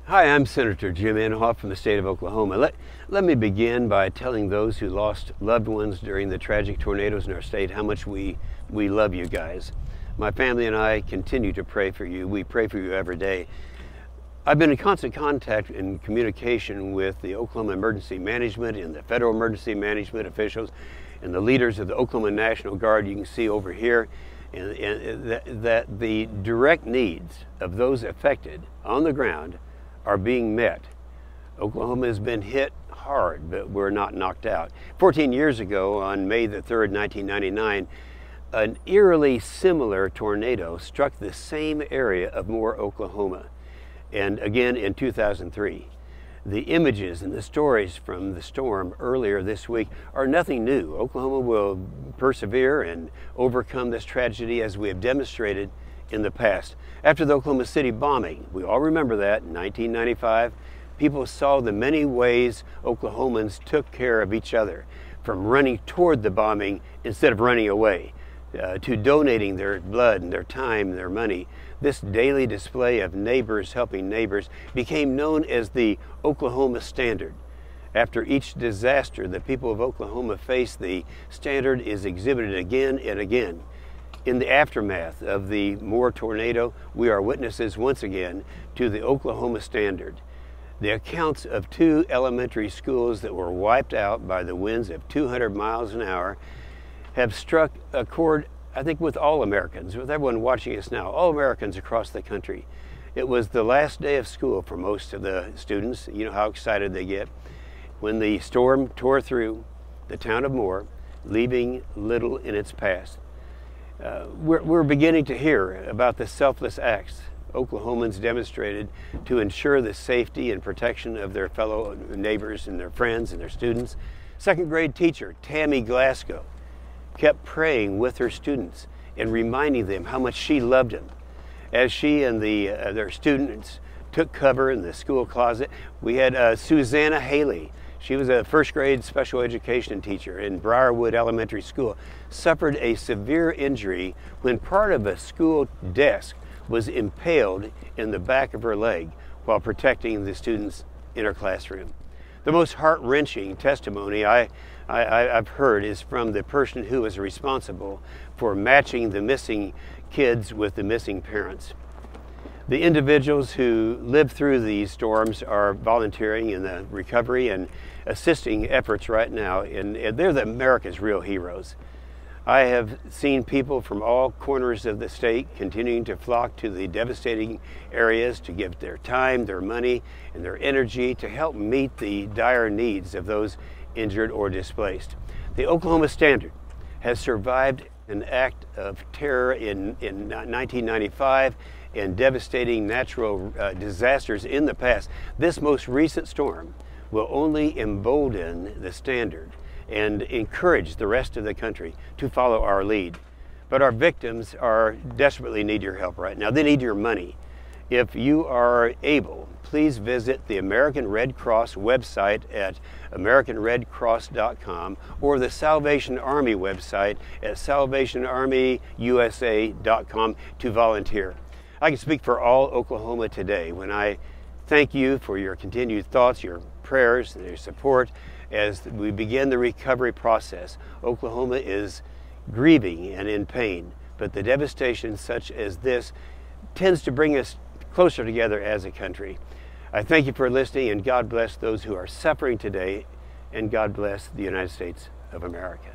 Hi, I'm Senator Jim Inhofe from the state of Oklahoma. Let me begin by telling those who lost loved ones during the tragic tornadoes in our state how much we love you guys. My family and I continue to pray for you. We pray for you every day. I've been in constant contact and communication with the Oklahoma Emergency Management and the Federal Emergency Management officials and the leaders of the Oklahoma National Guard you can see over here, and that the direct needs of those affected on the ground are being met. Oklahoma has been hit hard, but we're not knocked out. 14 years ago, on May the 3rd, 1999, an eerily similar tornado struck the same area of Moore, Oklahoma, and again in 2003. The images and the stories from the storm earlier this week are nothing new. Oklahoma will persevere and overcome this tragedy as we have demonstrated in the past. After the Oklahoma City bombing, we all remember that, in 1995, people saw the many ways Oklahomans took care of each other, from running toward the bombing instead of running away, to donating their blood and their time and their money. This daily display of neighbors helping neighbors became known as the Oklahoma Standard. After each disaster the people of Oklahoma face, the standard is exhibited again and again. In the aftermath of the Moore tornado, we are witnesses once again to the Oklahoma Standard. The accounts of 2 elementary schools that were wiped out by the winds of 200 miles an hour have struck a chord, I think, with all Americans, with everyone watching us now, all Americans across the country. It was the last day of school for most of the students. You know how excited they get when the storm tore through the town of Moore, leaving little in its path. We're beginning to hear about the selfless acts Oklahomans demonstrated to ensure the safety and protection of their fellow neighbors and their friends and their students. Second grade teacher Tammy Glasgow kept praying with her students and reminding them how much she loved them. As she and their students took cover in the school closet, we had Susanna Haley. She was a first grade special education teacher in Briarwood Elementary School, suffered a severe injury when part of a school desk was impaled in the back of her leg while protecting the students in her classroom. The most heart-wrenching testimony I've heard is from the person who was responsible for matching the missing kids with the missing parents. The individuals who lived through these storms are volunteering in the recovery and assisting efforts right now, and they're America's real heroes. I have seen people from all corners of the state continuing to flock to the devastating areas to give their time, their money, and their energy to help meet the dire needs of those injured or displaced. The Oklahoma Standard has survived an act of terror in 1995 and devastating natural disasters in the past. This most recent storm will only embolden the Standard and encourage the rest of the country to follow our lead. But our victims desperately need your help right now. They need your money. If you are able, please visit the American Red Cross website at AmericanRedCross.com or the Salvation Army website at SalvationArmyUSA.com to volunteer. I can speak for all Oklahoma today when I thank you for your continued thoughts, your prayers, and your support as we begin the recovery process. Oklahoma is grieving and in pain, but the devastation such as this tends to bring us closer together as a country. I thank you for listening, and God bless those who are suffering today, and God bless the United States of America.